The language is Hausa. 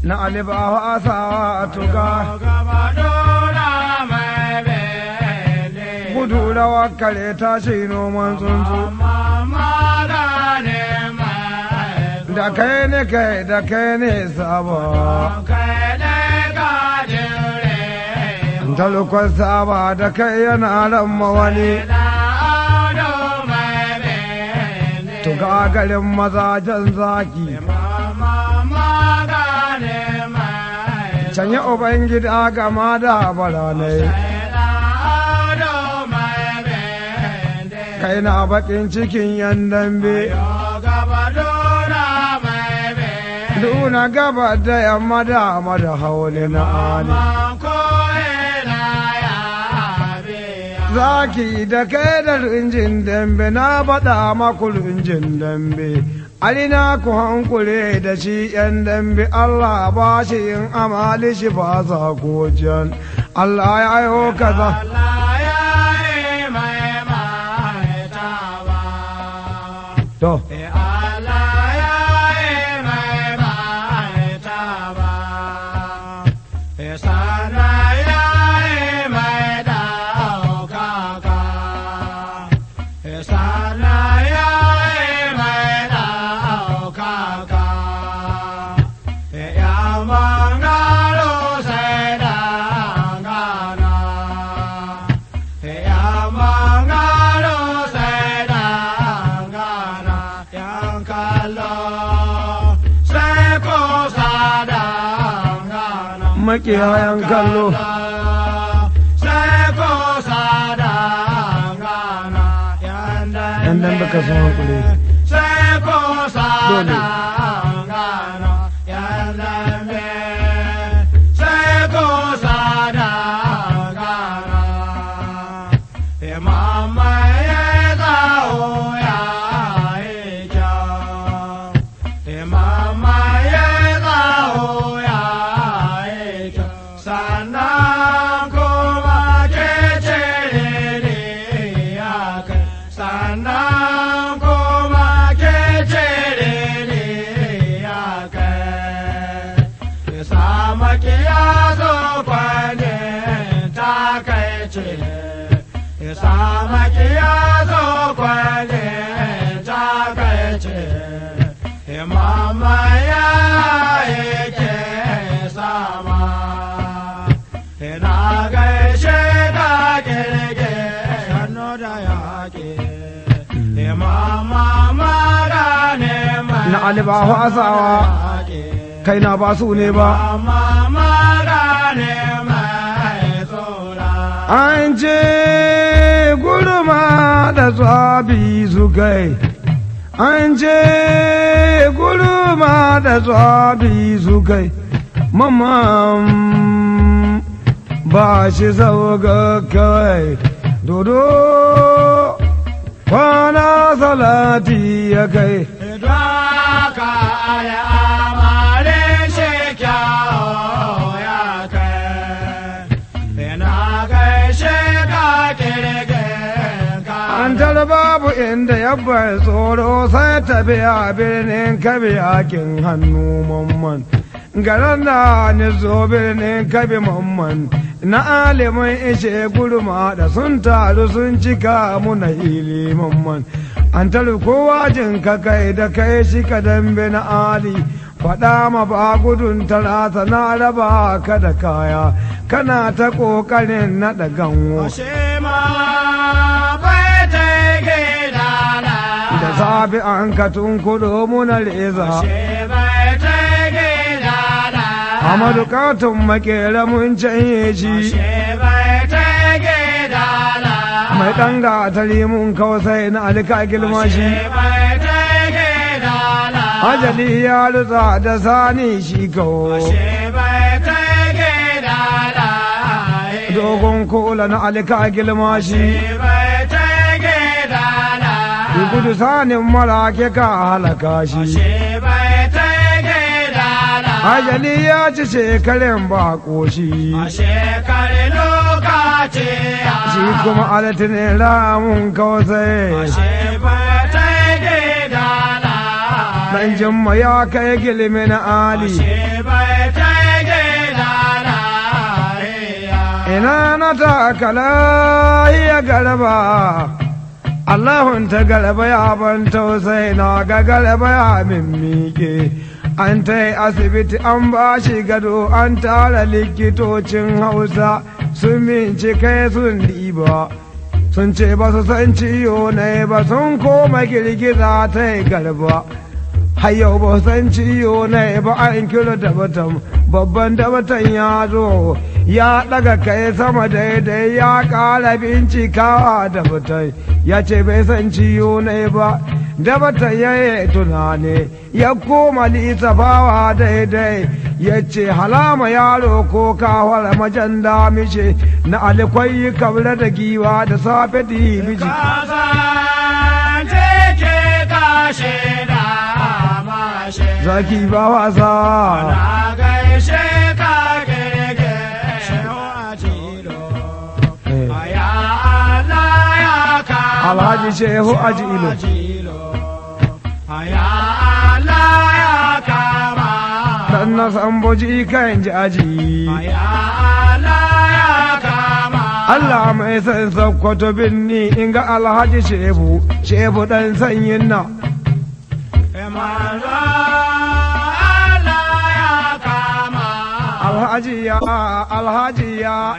na alibawa asawa tuka gudu rawa kare tashi noman tsuntsu da kai ne kai da kai ne saba talukon saba da kai yana ramma wani tuka garin mazajen zaki canye ubangida gama da baranai kai na bakin cikin yan dambe duna gaba da yamma da mada haule na ani zaki da kai da rinjin dambe na bada maku rinjin dambe alina ku hankule da shi yan dambe Allah ba shi yin amali shi ba za ko jan Allah ya yi kaza to makiyayan kallo yan dan baka sun hankuli dole na alibahu asawa kai na ba su ne ba an ce gurma da tsabi su kai an ce gurma da tsabi su kai mamman ba shi sauka kai dodo kwana salati ya kai Antal babu inda ya bar tsoro sai tafiya birnin kabi yakin hannu mamman garan da ni zo birnin kabi mamman na alimin ishe gurma da sun taru sun cika muna hili mamman Antal kowa jin ka kai da kai shi ka dambe na ali faɗa ma ba gudun talata na raba ka da kaya kana ta ƙoƙarin naɗa ganwo da safi an ka tunkuɗo muna reza Amadu katon makera mun canye shi mai ɗan gatari mun kawasai na alika gilma shi ajali ya rutsa da sani shi kawo dogon kola na alika gilma shi gudu sanin mara ke ka halaka shi ajali ya ci shekarun ba koshi shi kuma alatinin ramun kawasai dan jimma ya kai gilmin ali ina na takala ya garba Allahun ta garba ya ban tausayi na ga garba ya mimmike an ta yi asibiti an ba shi gado an tara likitocin hausa sun bincike sun diba sun ce ba su san ciwo ne ba sun koma girgiza ta yi garba har yau ba san ciwo ne ba an kilo dabatan babban dabatan ya zo ya daga kai sama daidai ya kara bincikawa dabatan ya ce bai san ciwo ne ba dabatan ya yi tunani ya koma lissafawa daidai ya ce halama yaro ko kawar majan damishe na alikwai kabla da giwa da safe dibiji zaki ba wasa Alhaji Shehu Ajilo dan na samboji kan ji aji Allah mai san sakkwato binni in ga Alhaji Shehu dan sanyin na Alhaji ya